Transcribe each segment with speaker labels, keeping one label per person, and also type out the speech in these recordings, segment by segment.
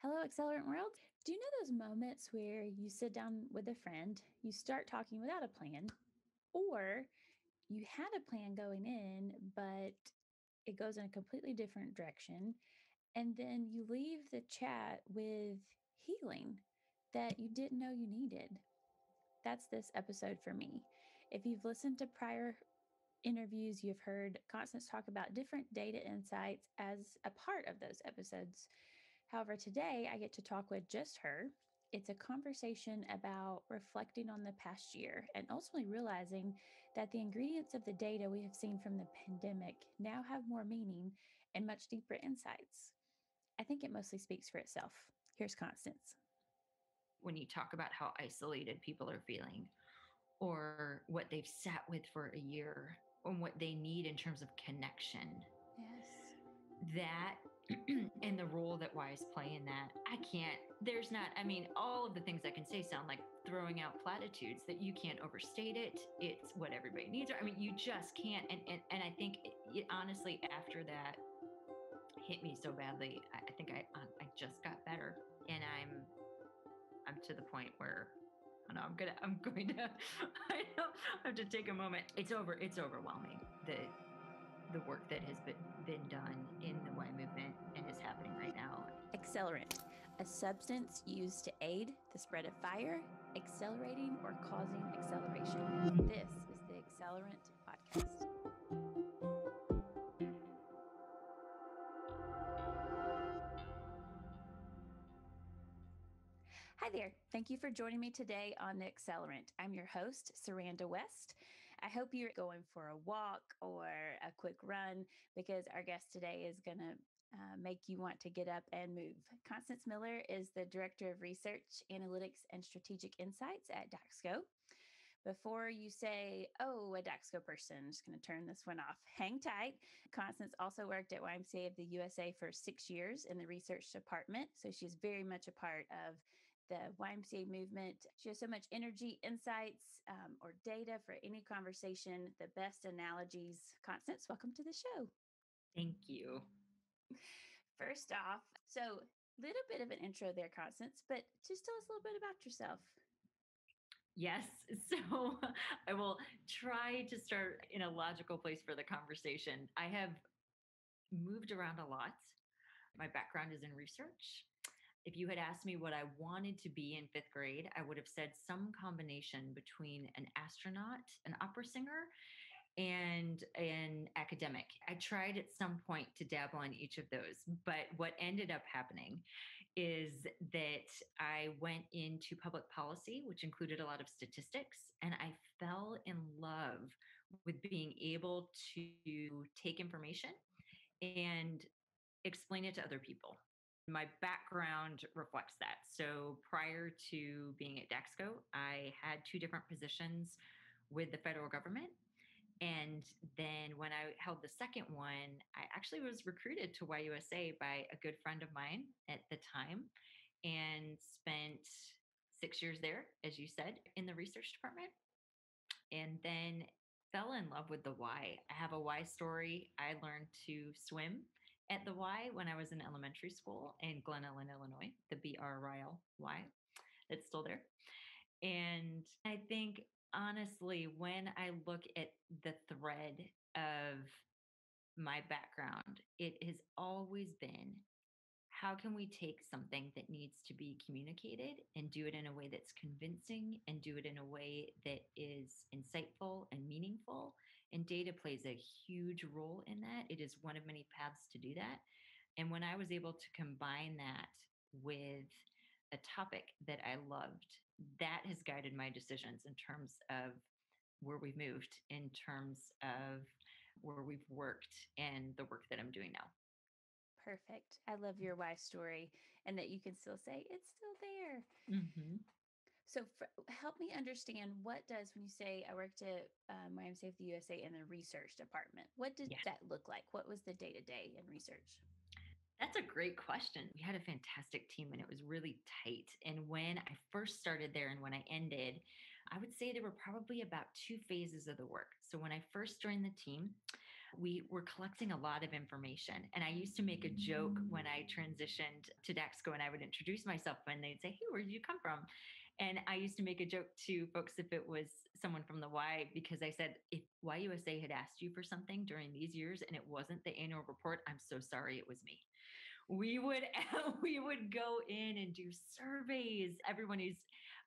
Speaker 1: Hello, Accelerant World. Do you know those moments where you sit down with a friend, you start talking without a plan, or you had a plan going in, but it goes in a completely different direction, and then you leave the chat with healing that you didn't know you needed? That's this episode for me. If you've listened to prior interviews, you've heard Constance talk about different data insights as a part of those episodes. However, today I get to talk with just her. It's a conversation about reflecting on the past year and ultimately realizing that the ingredients of the data we have seen from the pandemic now have more meaning and much deeper insights. I think it mostly speaks for itself. Here's Constance.
Speaker 2: When you talk about how isolated people are feeling or what they've sat with for a year and what they need in terms of connection,
Speaker 1: Yes.
Speaker 2: that and the role that Wise play in that, there's not, all of the things I can say sound like throwing out platitudes that you can't overstate it. It's what everybody needs. You just can't. And I think honestly, after that hit me so badly, I think I just got better. And I'm to the point where I know I'm going to I have to take a moment. It's overwhelming. The work that has been done in the Y movement and is happening right now.
Speaker 1: Accelerant, a substance used to aid the spread of fire, accelerating or causing acceleration. This is the Accelerant podcast. Hi there. Thank you for joining me today on The Accelerant. I'm your host, Saranda West. I hope you're going for a walk or a quick run because our guest today is going to make you want to get up and move. Constance Miller is the Director of Research, Analytics, and Strategic Insights at Daxco. Before you say, oh, a Daxco person, I'm just going to turn this one off. Hang tight. Constance also worked at YMCA of the USA for 6 years in the research department. So she's very much a part of the YMCA movement. She has so much energy, insights, or data for any conversation, the best analogies. Constance, welcome to the show.
Speaker 2: Thank you.
Speaker 1: First off, so little bit of an intro there, Constance, but just tell us a little bit about yourself.
Speaker 2: Yes. So I will try to start in a logical place for the conversation. I have moved around a lot. My background is in research. If you had asked me what I wanted to be in fifth grade, I would have said some combination between an astronaut, an opera singer, and an academic. I tried at some point to dabble in each of those, but what ended up happening is that I went into public policy, which included a lot of statistics, and I fell in love with being able to take information and explain it to other people. My background reflects that. So prior to being at Daxco, I had two different positions with the federal government. And then when I held the second one, I actually was recruited to YUSA by a good friend of mine at the time and spent 6 years there, as you said, in the research department. And then fell in love with the Y. I have a Y story. I learned to swim at the Y when I was in elementary school in Glen Ellen, Illinois, the BRYL Y. It's still there. And I think, honestly, when I look at the thread of my background, it has always been, how can we take something that needs to be communicated and do it in a way that's convincing and do it in a way that is insightful and meaningful? And data plays a huge role in that. It is one of many paths to do that. And when I was able to combine that with a topic that I loved, that has guided my decisions in terms of where we've moved, in terms of where we've worked, and the work that I'm doing now.
Speaker 1: Perfect. I love your why story and that you can still say it's still there.
Speaker 2: Mm-hmm.
Speaker 1: So help me understand, what does, when you say I worked at YMCA of the USA in the research department, what did
Speaker 2: Yeah.
Speaker 1: that look like? What was the day-to-day in research?
Speaker 2: That's a great question. We had a fantastic team and it was really tight. And when I first started there and when I ended, I would say there were probably about two phases of the work. So when I first joined the team, we were collecting a lot of information. And I used to make a joke when I transitioned to Dexco and I would introduce myself and they'd say, "Hey, where did you come from?" And I used to make a joke to folks if it was someone from the Y, because I said, if YUSA had asked you for something during these years and it wasn't the annual report, I'm so sorry, it was me. We would we would go in and do surveys. Everyone who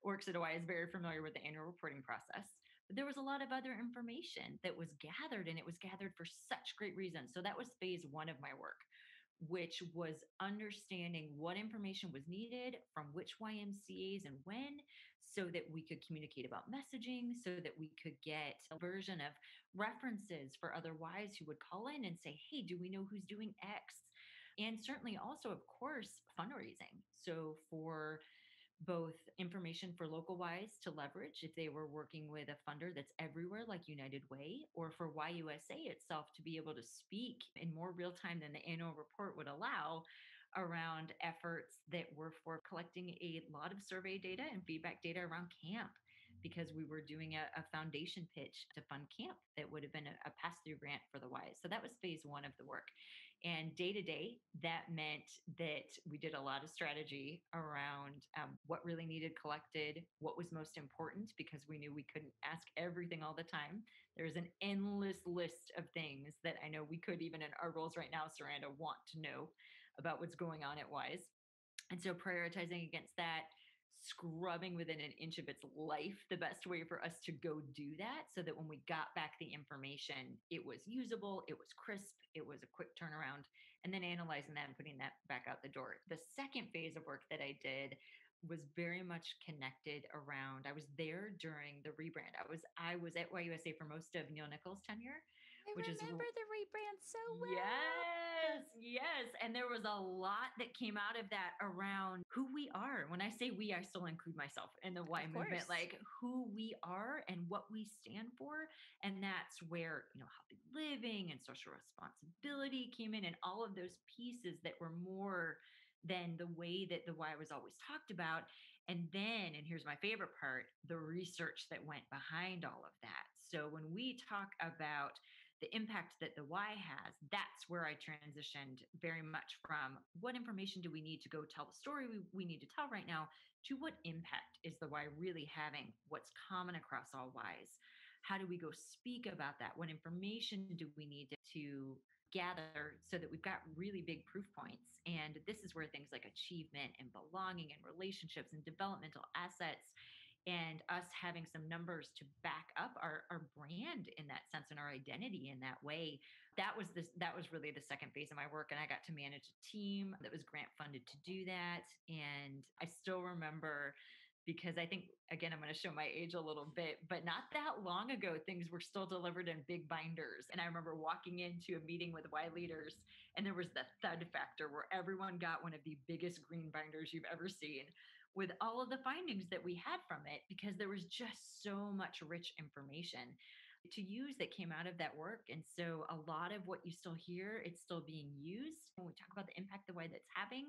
Speaker 2: works at a Y is very familiar with the annual reporting process. But there was a lot of other information that was gathered, and it was gathered for such great reasons. So that was phase one of my work, which was understanding what information was needed from which YMCAs and when, so that we could communicate about messaging, so that we could get a version of references for other Ys who would call in and say, "Hey, do we know who's doing X?" And certainly also, of course, fundraising. So for both information for local Ys to leverage if they were working with a funder that's everywhere like United Way, or for YUSA itself to be able to speak in more real time than the annual report would allow around efforts that were for collecting a lot of survey data and feedback data around camp, because we were doing a foundation pitch to fund camp that would have been a pass-through grant for the Ys. So that was phase one of the work. And day to day, that meant that we did a lot of strategy around what really needed collected, what was most important, because we knew we couldn't ask everything all the time. There's an endless list of things that I know we could, even in our roles right now, Saranda, want to know about what's going on at Wise. And so prioritizing against that, scrubbing within an inch of its life, the best way for us to go do that, so that when we got back the information, it was usable, it was crisp, it was a quick turnaround, and then analyzing that and putting that back out the door. The second phase of work that I did was very much connected around, I was there during the rebrand. I was at YUSA for most of Neil Nichols' tenure,
Speaker 1: I
Speaker 2: which is
Speaker 1: remember the rebrand so well.
Speaker 2: yes, yes. And there was a lot that came out of that around who we are. When I say we, I still include myself in the Y
Speaker 1: Of
Speaker 2: movement,
Speaker 1: course.
Speaker 2: like who we are and what we stand for. And that's where, healthy living and social responsibility came in, and all of those pieces that were more than the way that the Y was always talked about. And then, and here's my favorite part, the research that went behind all of that. So when we talk about the impact that the Y has, that's where I transitioned very much from what information do we need to go tell the story we need to tell right now, to what impact is the Y really having, what's common across all Ys. How do we go speak about that? What information do we need to gather so that we've got really big proof points? And this is where things like achievement and belonging and relationships and developmental assets, and us having some numbers to back up our brand in that sense and our identity in that way. That was really the second phase of my work. And I got to manage a team that was grant funded to do that. And I still remember, because I think, again, I'm going to show my age a little bit, but not that long ago, things were still delivered in big binders. And I remember walking into a meeting with Y leaders, and there was the thud factor where everyone got one of the biggest green binders you've ever seen, with all of the findings that we had from it, because there was just so much rich information to use that came out of that work. And so a lot of what you still hear, it's still being used when we talk about the impact the Y that's having.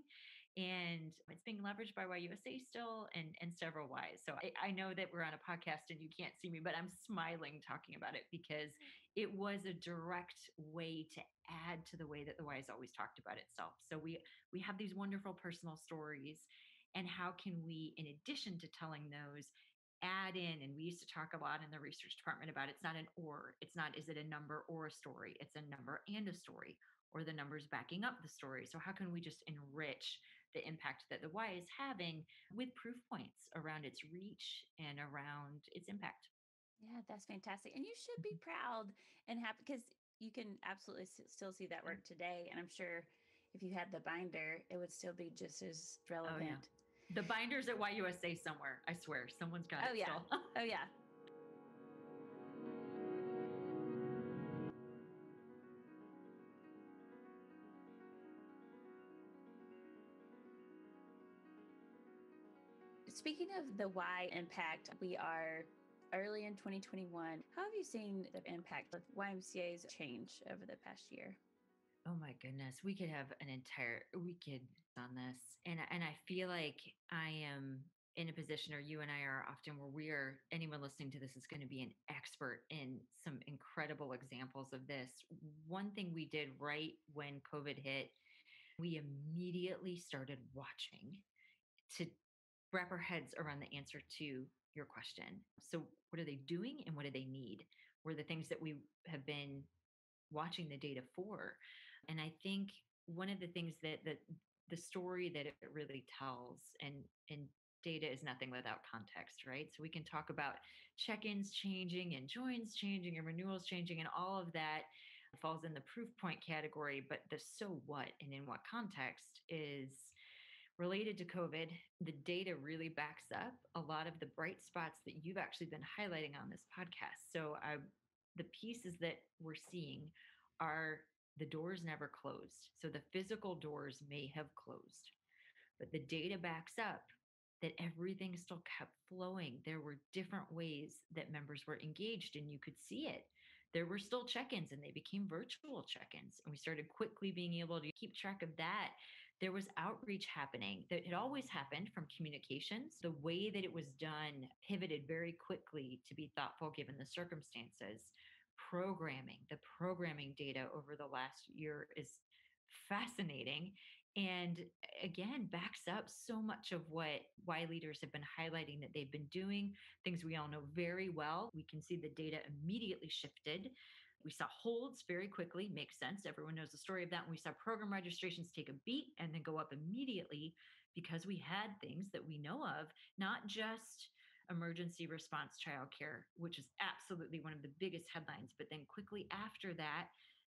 Speaker 2: And it's being leveraged by YUSA still, and several Ys. So I know that we're on a podcast and you can't see me, but I'm smiling talking about it, because it was a direct way to add to the way that the Y has always talked about itself. So we have these wonderful personal stories, and how can we, in addition to telling those, add in, and we used to talk a lot in the research department about, it's not an or, it's not is it a number or a story, it's a number and a story, or the numbers backing up the story. So how can we just enrich the impact that the Y is having with proof points around its reach and around its impact?
Speaker 1: Yeah, that's fantastic. And you should be proud and happy, because you can absolutely still see that
Speaker 2: Yeah.
Speaker 1: work today. And I'm sure if you had the binder, it would still be just as
Speaker 2: Oh yeah.
Speaker 1: relevant.
Speaker 2: The binders at YUSA somewhere. I swear, someone's got
Speaker 1: Oh,
Speaker 2: it
Speaker 1: yeah.
Speaker 2: still.
Speaker 1: Oh, yeah. Speaking of the Y impact, we are early in 2021. How have you seen the impact of YMCA's change over the past year?
Speaker 2: Oh my goodness, we could have an entire weekend on this. And I feel like I am in a position, or you and I are often, where we are, anyone listening to this is going to be an expert in some incredible examples of this. One thing we did right when COVID hit, we immediately started watching to wrap our heads around the answer to your question. So, what are they doing and what do they need? Were the things that we have been watching the data for. And I think one of the things that the story that it really tells, and data is nothing without context, right? So we can talk about check-ins changing and joins changing and renewals changing, and all of that falls in the proof point category, but the so what and in what context is related to COVID. The data really backs up a lot of the bright spots that you've actually been highlighting on this podcast. So the pieces that we're seeing are the doors never closed. So the physical doors may have closed, but the data backs up that everything still kept flowing. There were different ways that members were engaged, and you could see it. There were still check ins, and they became virtual check ins. And we started quickly being able to keep track of that. There was outreach happening that had always happened from communications. The way that it was done pivoted very quickly to be thoughtful given the circumstances. The programming data over the last year is fascinating, and again backs up so much of what Y leaders have been highlighting that they've been doing, things we all know very well. We can see the data immediately shifted. We saw holds very quickly, makes sense. Everyone knows the story of that. And we saw program registrations take a beat and then go up immediately because we had things that we know of, not just emergency response childcare, which is absolutely one of the biggest headlines. But then quickly after that,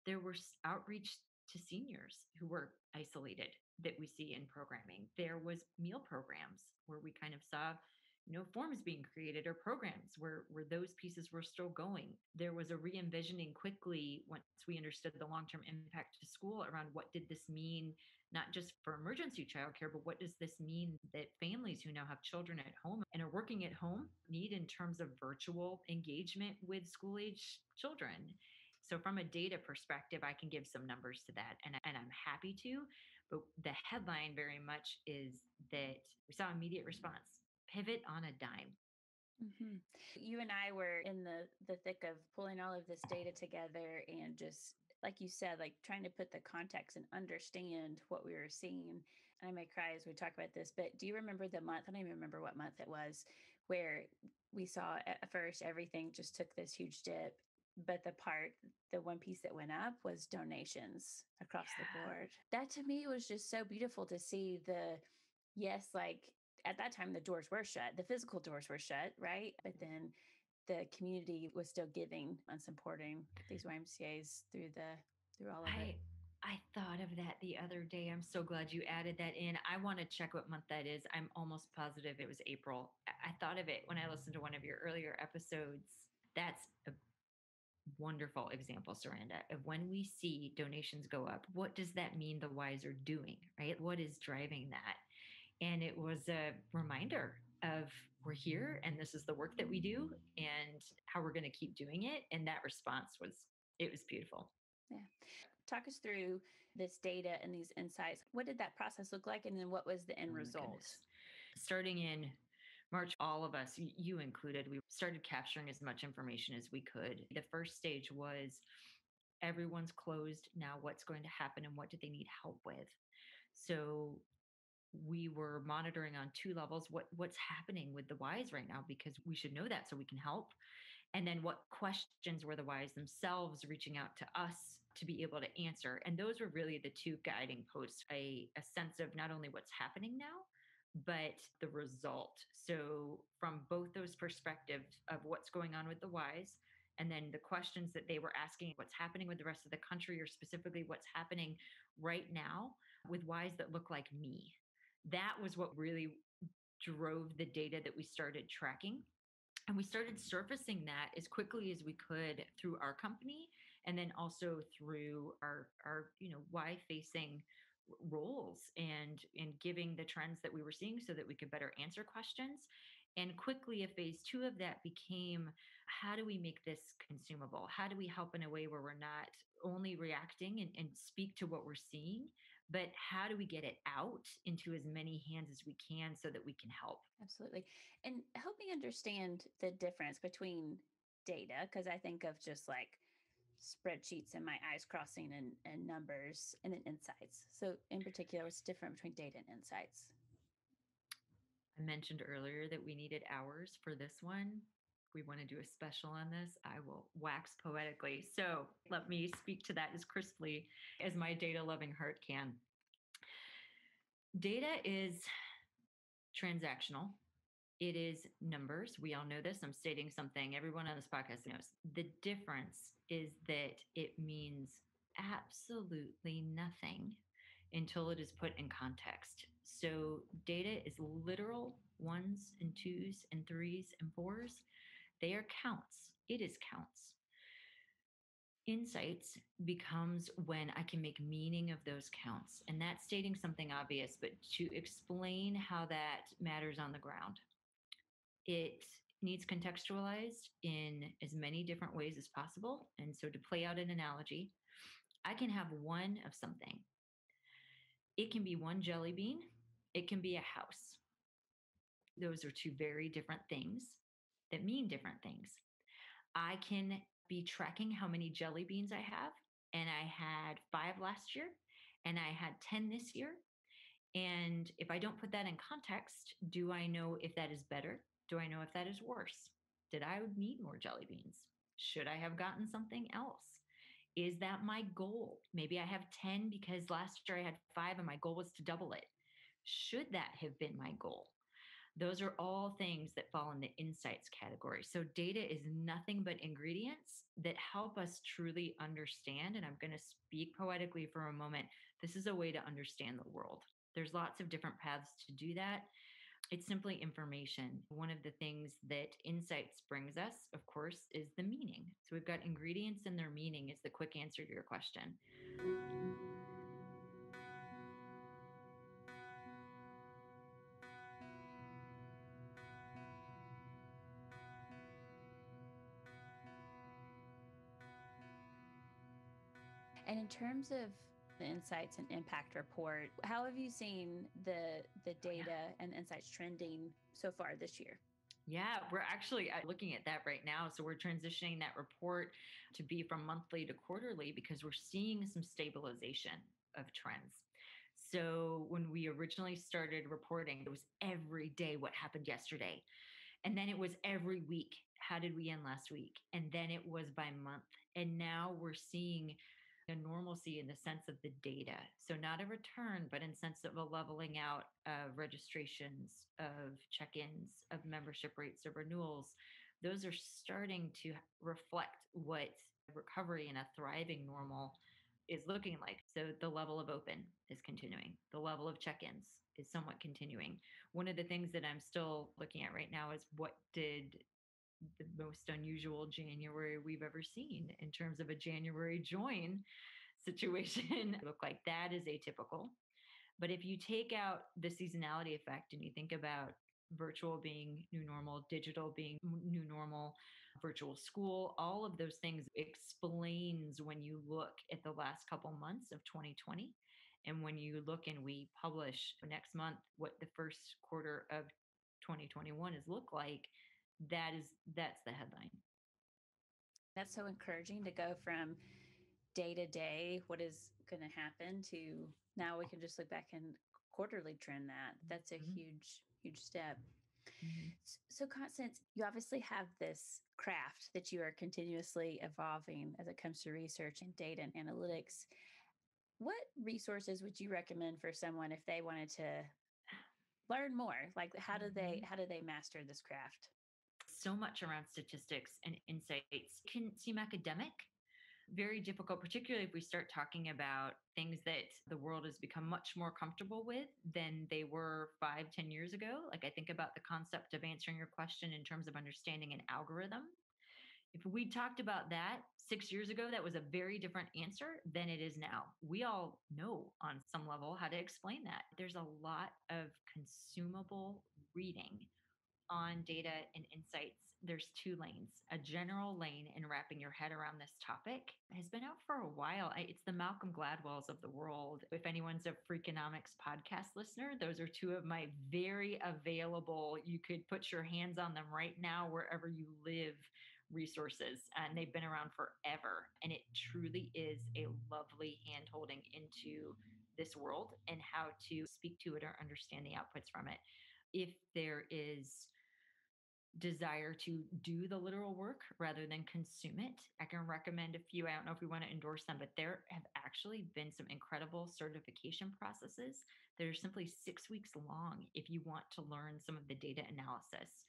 Speaker 2: there were outreach to seniors who were isolated that we see in programming. There was meal programs where we kind of saw, forms being created, or programs where those pieces were still going. There was a re-envisioning quickly once we understood the long-term impact to school around what did this mean, not just for emergency childcare, but what does this mean that families who now have children at home and are working at home need in terms of virtual engagement with school age children. So from a data perspective, I can give some numbers to that, and I'm happy to. But the headline very much is that we saw immediate response, pivot on a dime.
Speaker 1: Mm-hmm. You and I were in the thick of pulling all of this data together and just like you said, like trying to put the context and understand what we were seeing. And I may cry as we talk about this, but do you remember the month? I don't even remember what month it was, where we saw at first everything just took this huge dip. But the one piece that went up was donations across the
Speaker 2: Yeah.
Speaker 1: board. That to me was just so beautiful to see yes, like at that time the doors were shut, the physical doors were shut, right? But then the community was still giving and supporting these YMCAs through all of it.
Speaker 2: I thought of that the other day. I'm so glad you added that in. I want to check what month that is. I'm almost positive it was April. I thought of it when I listened to one of your earlier episodes. That's a wonderful example, Saranda, of when we see donations go up. What does that mean the Ys are doing, right? What is driving that? And it was a reminder of, we're here and this is the work that we do and how we're going to keep doing it. And that response it was beautiful.
Speaker 1: Yeah. Talk us through this data and these insights. What did that process look like? And then what was the
Speaker 2: Oh
Speaker 1: end
Speaker 2: my
Speaker 1: result?
Speaker 2: goodness. Starting in March, all of us, you included, we started capturing as much information as we could. The first stage was, everyone's closed now. What's going to happen and what do they need help with? So we were monitoring on two levels, what's happening with the Ys right now, because we should know that so we can help. And then what questions were the Ys themselves reaching out to us to be able to answer. And those were really the two guiding posts, a sense of not only what's happening now, but the result. So from both those perspectives of what's going on with the Ys, and then the questions that they were asking, what's happening with the rest of the country, or specifically what's happening right now with Ys that look like me. That was what really drove the data that we started tracking. And we started surfacing that as quickly as we could through our company, and then also through our Y facing roles, and giving the trends that we were seeing so that we could better answer questions. And quickly, a phase two of that became, how do we make this consumable? How do we help in a way where we're not only reacting and speak to what we're seeing, but how do we get it out into as many hands as we can so that we can help?
Speaker 1: Absolutely. And help me understand the difference between data, because I think of just like spreadsheets and my eyes crossing and numbers, and then insights. So, in particular, what's different between data and insights?
Speaker 2: I mentioned earlier that we needed hours for this one. We want to do a special on this. I will wax poetically. So let me speak to that as crisply as my data loving heart can. Data is transactional. It is numbers. We all know this. I'm stating something everyone on this podcast knows. The difference is that it means absolutely nothing until it is put in context. So, data is literal ones and twos and threes and fours. They are counts. It is counts. Insights becomes when I can make meaning of those counts. And that's stating something obvious, but to explain how that matters on the ground, it needs contextualized in as many different ways as possible. And so, to play out an analogy, I can have one of something. It can be one jelly bean, it can be a house. Those are two very different things that mean different things. I can be tracking how many jelly beans I have, and I had 5 last year, and I had 10 this year. And if I don't put that in context, do I know if that is better? Do I know if that is worse? Did I need more jelly beans? Should I have gotten something else? Is that my goal? Maybe I have 10 because last year I had 5 and my goal was to double it. Should that have been my goal? Those are all things that fall in the insights category. So, data is nothing but ingredients that help us truly understand. And I'm going to speak poetically for a moment. This is a way to understand the world. There's lots of different paths to do that. It's simply information. One of the things that insights brings us, of course, is the meaning. So, we've got ingredients and their meaning is the quick answer to your question.
Speaker 1: And in terms of the insights and impact report, how have you seen the
Speaker 2: Oh, yeah.
Speaker 1: data and insights trending so far this year?
Speaker 2: Yeah, we're actually looking at that right now. So we're transitioning that report to be from monthly to quarterly because we're seeing some stabilization of trends. So when we originally started reporting, it was every day what happened yesterday. And then it was every week. How did we end last week? And then it was by month. And now we're seeing a normalcy in the sense of the data. So not a return, but in sense of a leveling out of registrations, of check-ins, of membership rates, of renewals. Those are starting to reflect what recovery in a thriving normal is looking like. So the level of open is continuing. The level of check-ins is somewhat continuing. One of the things that I'm still looking at right now is what did the most unusual January we've ever seen in terms of a January join situation look like. That is atypical. But if you take out the seasonality effect and you think about virtual being new normal, digital being new normal, virtual school, all of those things explains when you look at the last couple months of 2020. And when you look and we publish next month what the first quarter of 2021 is look like, that's the headline.
Speaker 1: That's so encouraging to go from day to day, what is going to happen, to now we can just look back and quarterly trend that. That's a
Speaker 2: Mhm.
Speaker 1: huge step.
Speaker 2: Mhm.
Speaker 1: So, Constance, you obviously have this craft that you are continuously evolving as it comes to research and data and analytics. What resources would you recommend for someone if they wanted to learn more? Like,
Speaker 2: Mhm.
Speaker 1: how do they master this craft?
Speaker 2: So much around statistics and insights can seem academic, very difficult, particularly if we start talking about things that the world has become much more comfortable with than they were 5, 10 years ago. Like I think about the concept of answering your question in terms of understanding an algorithm. If we talked about that 6 years ago, that was a very different answer than it is now. We all know on some level how to explain that. There's a lot of consumable reading on data and insights, there's two lanes. A general lane in wrapping your head around this topic has been out for a while. It's the Malcolm Gladwells of the world. If anyone's a Freakonomics podcast listener, those are two of my very available, you could put your hands on them right now wherever you live, resources. And they've been around forever. And it truly is a lovely hand holding into this world and how to speak to it or understand the outputs from it. If there is desire to do the literal work rather than consume it, I can recommend a few. I don't know if we want to endorse them, but there have actually been some incredible certification processes that are simply 6 weeks long if you want to learn some of the data analysis.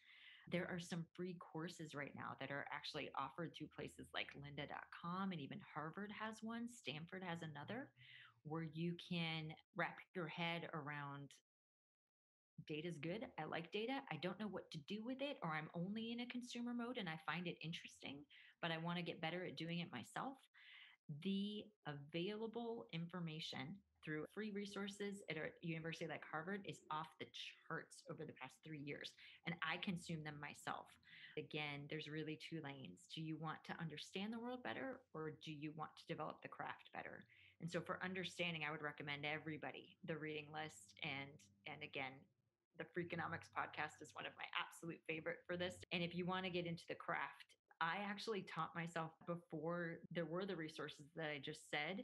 Speaker 2: There are some free courses right now that are actually offered through places like lynda.com, and even Harvard has one, Stanford has another, where you can wrap your head around data's good. I like data. I don't know what to do with it, or I'm only in a consumer mode and I find it interesting, but I want to get better at doing it myself. The available information through free resources at a university like Harvard is off the charts over the past 3 years, and I consume them myself. Again, there's really two lanes. Do you want to understand the world better, or do you want to develop the craft better? And so for understanding, I would recommend everybody the reading list. And again, the Freakonomics podcast is one of my absolute favorite for this. And if you want to get into the craft, I actually taught myself before there were the resources that I just said.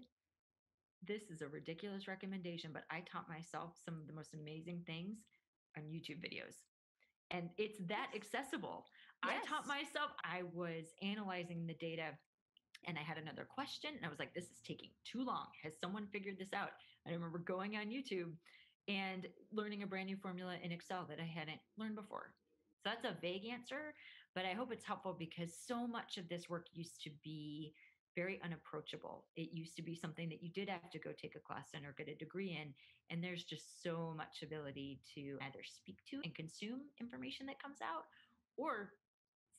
Speaker 2: This is a ridiculous recommendation, but I taught myself some of the most amazing things on YouTube videos. And it's that
Speaker 1: Yes.
Speaker 2: accessible. I taught
Speaker 1: Yes.
Speaker 2: myself, I was analyzing the data and I had another question and I was like, this is taking too long. Has someone figured this out? I remember going on YouTube and learning a brand new formula in Excel that I hadn't learned before. So that's a vague answer, but I hope it's helpful because so much of this work used to be very unapproachable. It used to be something that you did have to go take a class in or get a degree in. And there's just so much ability to either speak to and consume information that comes out or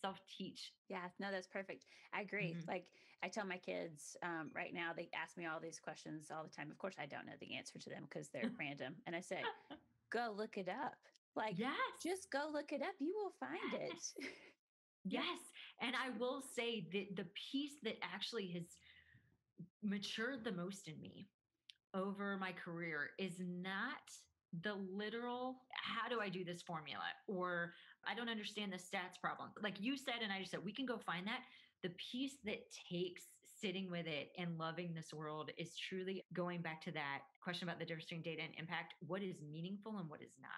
Speaker 2: self teach.
Speaker 1: Yeah, no, that's perfect. I agree.
Speaker 2: Mm-hmm.
Speaker 1: Like I tell my kids right now, they ask me all these questions all the time. Of course, I don't know the answer to them because they're random. And I say, go look it up. Like,
Speaker 2: Yes.
Speaker 1: just go look it up. You will find it.
Speaker 2: Yes.
Speaker 1: Yeah.
Speaker 2: Yes. And I will say that the piece that actually has matured the most in me over my career is not the literal, how do I do this formula? Or I don't understand the stats problem. Like you said, and I just said, we can go find that. The piece that takes sitting with it and loving this world is truly going back to that question about the difference between data and impact. What is meaningful and what is not?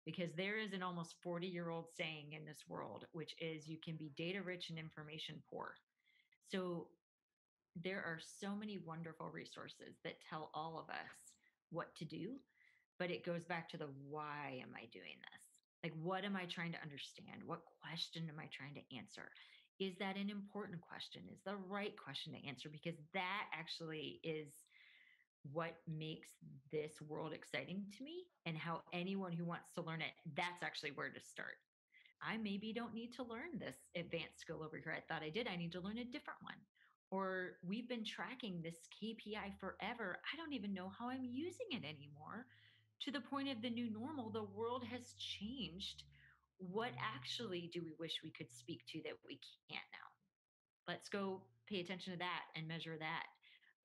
Speaker 2: Because there is an almost 40-year-old saying in this world, which is you can be data rich and information poor. So there are so many wonderful resources that tell all of us what to do, but it goes back to the why am I doing this? Like, what am I trying to understand? What question am I trying to answer? Is that an important question? Is the right question to answer? Because that actually is what makes this world exciting to me, and how anyone who wants to learn it, that's actually where to start. I maybe don't need to learn this advanced skill over here. I thought I did. I need to learn a different one. Or we've been tracking this KPI forever. I don't even know how I'm using it anymore. To the point of the new normal, the world has changed. What actually do we wish we could speak to that we can't now? Let's go pay attention to that and measure that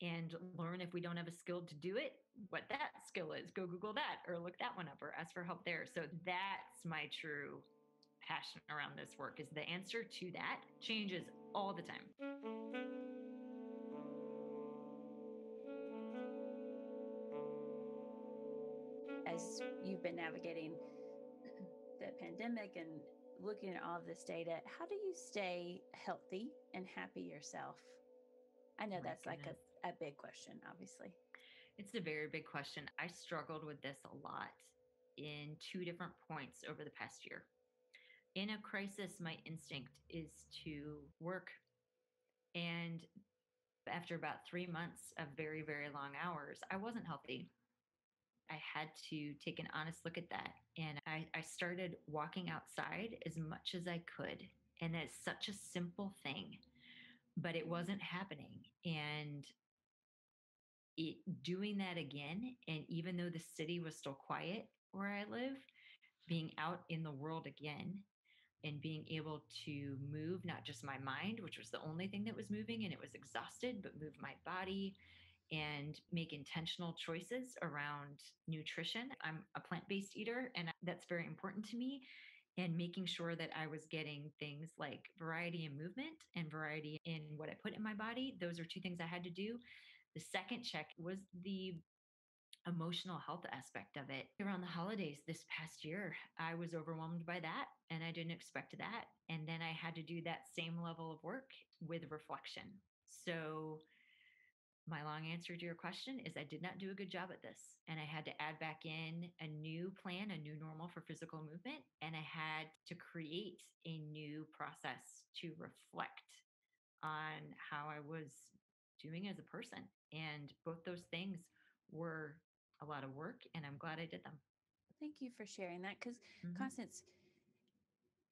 Speaker 2: and learn, if we don't have a skill to do it, what that skill is. Go Google that or look that one up or ask for help there. So that's my true passion around this work, is the answer to that changes all the time.
Speaker 1: As you've been navigating the pandemic and looking at all of this data, how do you stay healthy and happy yourself? I know
Speaker 2: My
Speaker 1: that's like
Speaker 2: goodness.
Speaker 1: a big question, obviously.
Speaker 2: It's a very big question. I struggled with this a lot in two different points over the past year. In a crisis, my instinct is to work. And after about 3 months of very, very long hours, I wasn't healthy. I had to take an honest look at that. And I started walking outside as much as I could. And it's such a simple thing, but it wasn't happening. And doing that again, and even though the city was still quiet where I live, being out in the world again and being able to move not just my mind, which was the only thing that was moving and it was exhausted, but move my body and make intentional choices around nutrition. I'm a plant based eater, and that's very important to me. And making sure that I was getting things like variety in movement and variety in what I put in my body. Those are two things I had to do. The second check was the emotional health aspect of it. Around the holidays this past year, I was overwhelmed by that and I didn't expect that. And then I had to do that same level of work with reflection. So, my long answer to your question is I did not do a good job at this. And I had to add back in a new plan, a new normal for physical movement. And I had to create a new process to reflect on how I was doing as a person. And both those things were a lot of work, and I'm glad I did them.
Speaker 1: Thank you for sharing that because,
Speaker 2: Mm-hmm.
Speaker 1: Constance,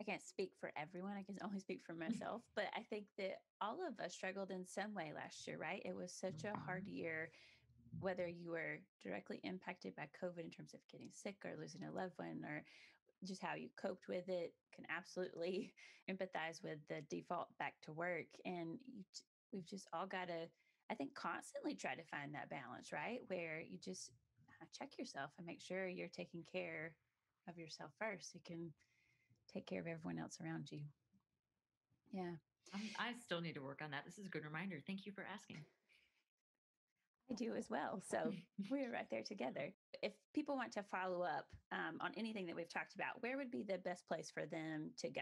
Speaker 1: I can't speak for everyone. I can only speak for myself, but I think that all of us struggled in some way last year, right? It was such a hard
Speaker 2: Mm-hmm.
Speaker 1: year, whether you were directly impacted by COVID in terms of getting sick or losing a loved one, or just how you coped with it. Can absolutely empathize with the default back to work. And we've just all got to, I think, constantly try to find that balance, right? Where you just check yourself and make sure you're taking care of yourself first. So you can take care of everyone else around you. Yeah,
Speaker 2: I still need to work on that. This is a good reminder. Thank you for asking.
Speaker 1: I do as well. So we're right there together. If people want to follow up on anything that we've talked about, where would be the best place for them to go?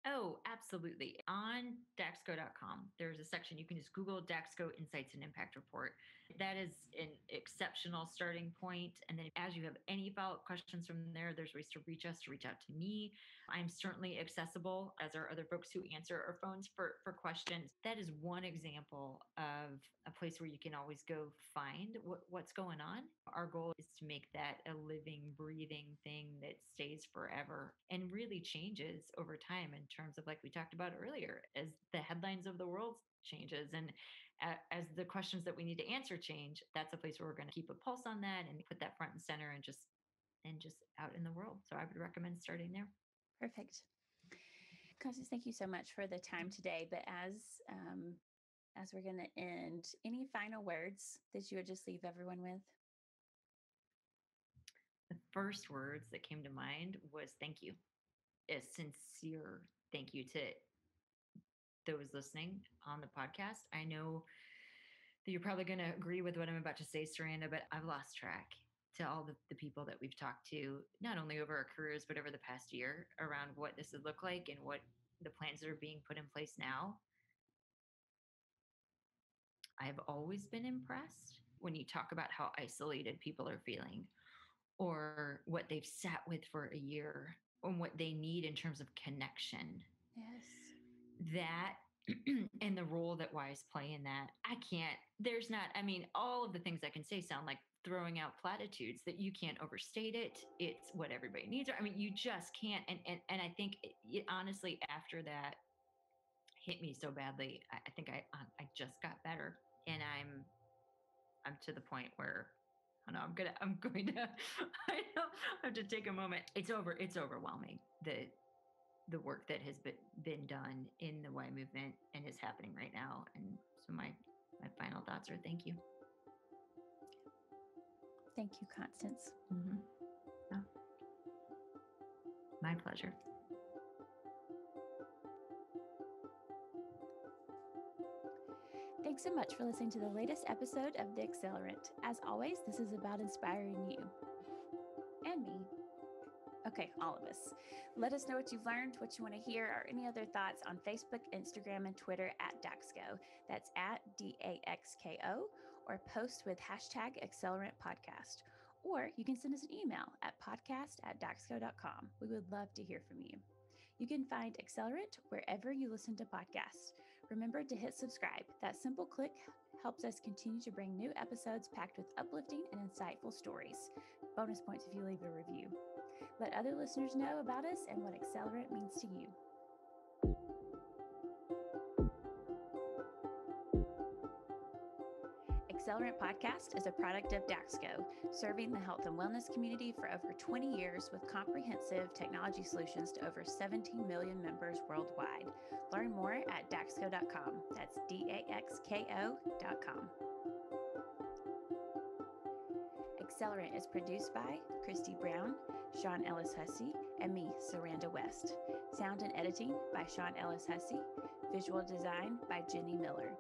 Speaker 2: Oh, absolutely. On Daxco.com, there's a section you can just Google Daxco Insights and Impact Report. That is an exceptional starting point. And then, as you have any follow up questions from there, there's ways to reach us, to reach out to me. I'm certainly accessible, as are other folks who answer our phones for questions. That is one example of a place where you can always go find what's going on. Our goal is to make that a living, breathing thing that stays forever and really changes over time in terms of, like we talked about earlier, as the headlines of the world changes and as the questions that we need to answer change. That's a place where we're going to keep a pulse on that and put that front and center and just out in the world. So I would recommend starting there.
Speaker 1: Perfect. Constance, thank you so much for the time today. But as we're going to end, any final words that you would just leave everyone with?
Speaker 2: The first words that came to mind was thank you. A sincere thank you to those listening on the podcast. I know that you're probably going to agree with what I'm about to say, Saranda, but I've lost track to all the people that we've talked to, not only over our careers, but over the past year around what this would look like and what the plans that are being put in place now. I've always been impressed when you talk about how isolated people are feeling or what they've sat with for a year and what they need in terms of connection.
Speaker 1: Yes.
Speaker 2: That and the role that whys play in that. I can't, there's not, I mean, all of the things I can say sound like throwing out platitudes that you can't overstate it. It's what everybody needs. I mean, you just can't. And I think honestly, after that hit me so badly, I think I just got better. And I'm to the point where I know I'm going to I have to take a moment. It's overwhelming. The work that has been done in the Y movement and is happening right now. And so my final thoughts are thank you.
Speaker 1: Thank you, Constance.
Speaker 2: Mm-hmm. Yeah. My pleasure.
Speaker 1: Thanks so much for listening to the latest episode of The Accelerant. As always, this is about inspiring you and me. Okay, all of us. Let us know what you've learned, what you want to hear, or any other thoughts on Facebook, Instagram, and Twitter at Daxco. That's at DAXKO, or post with hashtag Accelerant Podcast. Or you can send us an email at podcast@daxco.com. We would love to hear from you. You can find Accelerant wherever you listen to podcasts. Remember to hit subscribe. That simple click helps us continue to bring new episodes packed with uplifting and insightful stories. Bonus points if you leave a review. Let other listeners know about us and what Accelerant means to you. Accelerant podcast is a product of Daxco, serving the health and wellness community for over 20 years with comprehensive technology solutions to over 17 million members worldwide. Learn more at daxco.com. That's DAXKO.com. Accelerant is produced by Christy Brown, Sean Ellis Hussey, and me, Saranda West. Sound and editing by Sean Ellis Hussey. Visual design by Jenny Miller.